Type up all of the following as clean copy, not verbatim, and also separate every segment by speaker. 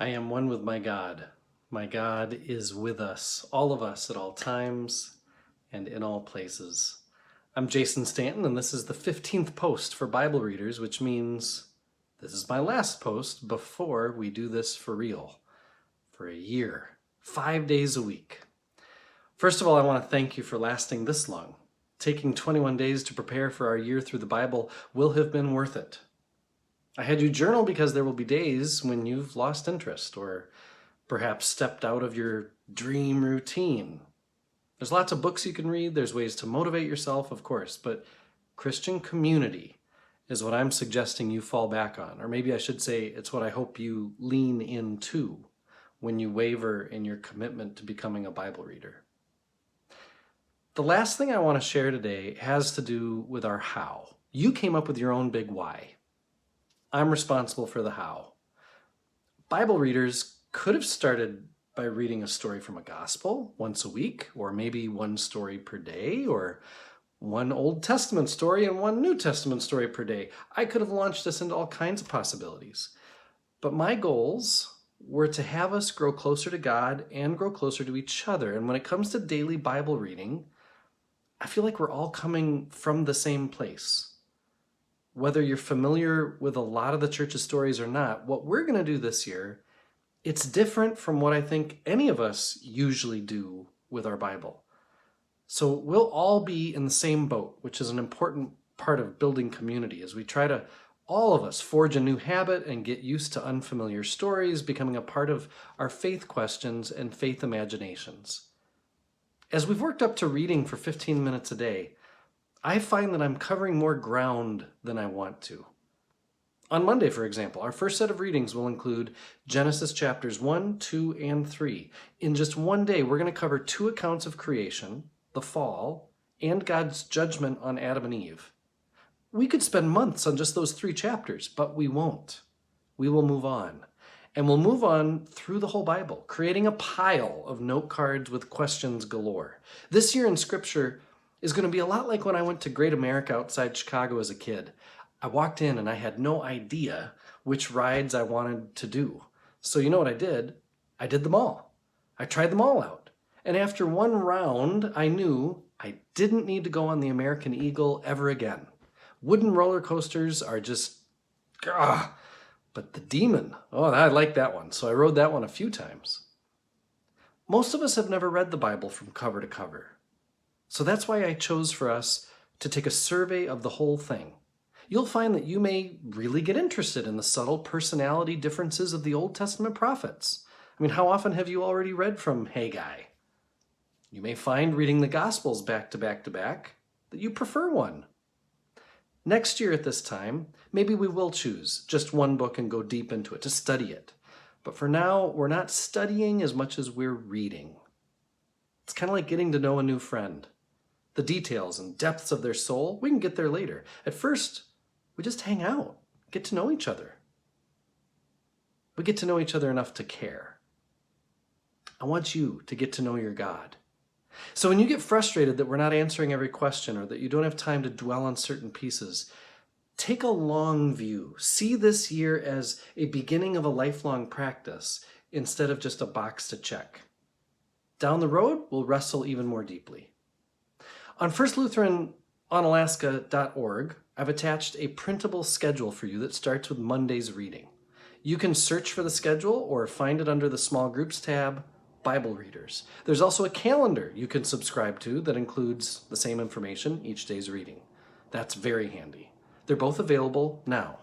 Speaker 1: I am one with my God. My God is with us, all of us at all times and in all places. I'm Jason Stanton, and this is the 15th post for Bible readers, which means this is my last post before we do this for real, for a year, 5 days a week. First of all, I want to thank you for lasting this long. Taking 21 days to prepare for our year through the Bible will have been worth it. I had you journal because there will be days when you've lost interest or perhaps stepped out of your dream routine. There's lots of books you can read, there's ways to motivate yourself, of course, but Christian community is what I'm suggesting you fall back on. Or maybe I should say it's what I hope you lean into when you waver in your commitment to becoming a Bible reader. The last thing I want to share today has to do with our how. You came up with your own big why. I'm responsible for the how. Bible readers could have started by reading a story from a gospel once a week, or maybe one story per day, or one Old Testament story and one New Testament story per day. I could have launched this into all kinds of possibilities. But my goals were to have us grow closer to God and grow closer to each other. And when it comes to daily Bible reading, I feel like we're all coming from the same place. Whether you're familiar with a lot of the church's stories or not, what we're going to do this year, it's different from what I think any of us usually do with our Bible. So we'll all be in the same boat, which is an important part of building community as we try to, all of us, forge a new habit and get used to unfamiliar stories, becoming a part of our faith questions and faith imaginations. As we've worked up to reading for 15 minutes a day, I find that I'm covering more ground than I want to. On Monday, for example, our first set of readings will include Genesis chapters 1, 2, and 3. In just one day, we're going to cover two accounts of creation, the fall, and God's judgment on Adam and Eve. We could spend months on just those 3 chapters, but we won't. We will move on. And we'll move on through the whole Bible, creating a pile of note cards with questions galore. This year in Scripture is going to be a lot like when I went to Great America outside Chicago as a kid. I walked in and I had no idea which rides I wanted to do. So you know what I did? I did them all. I tried them all out. And after one round, I knew I didn't need to go on the American Eagle ever again. Wooden roller coasters are just, but the Demon, I like that one. So I rode that one a few times. Most of us have never read the Bible from cover to cover. So that's why I chose for us to take a survey of the whole thing. You'll find that you may really get interested in the subtle personality differences of the Old Testament prophets. I mean, how often have you already read from Haggai? You may find reading the Gospels back to back to back that you prefer one. Next year at this time, maybe we will choose just one book and go deep into it to study it. But for now, we're not studying as much as we're reading. It's kind of like getting to know a new friend. The details and depths of their soul, we can get there later. At first, we just hang out, get to know each other. We get to know each other enough to care. I want you to get to know your God. So when you get frustrated that we're not answering every question or that you don't have time to dwell on certain pieces, take a long view. See this year as a beginning of a lifelong practice instead of just a box to check. Down the road, we'll wrestle even more deeply. On firstlutheranonalaska.org, I've attached a printable schedule for you that starts with Monday's reading. You can search for the schedule or find it under the Small Groups tab, Bible Readers. There's also a calendar you can subscribe to that includes the same information, each day's reading. That's very handy. They're both available now.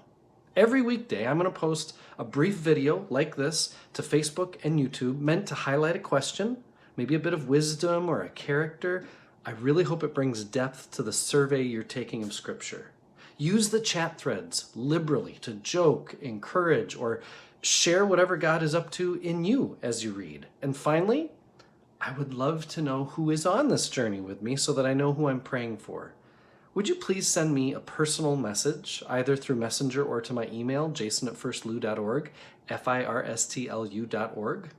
Speaker 1: Every weekday, I'm going to post a brief video like this to Facebook and YouTube meant to highlight a question, maybe a bit of wisdom or a character. I really hope it brings depth to the survey you're taking of Scripture. Use the chat threads liberally to joke, encourage, or share whatever God is up to in you as you read. And finally, I would love to know who is on this journey with me so that I know who I'm praying for. Would you please send me a personal message, either through Messenger or to my email, jason@firstlu.org, firstlu.org?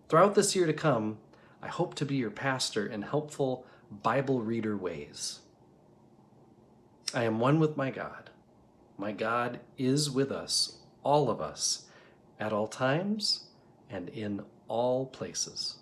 Speaker 1: Throughout this year to come, I hope to be your pastor in helpful Bible reader ways. I am one with my God. My God is with us, all of us, at all times and in all places.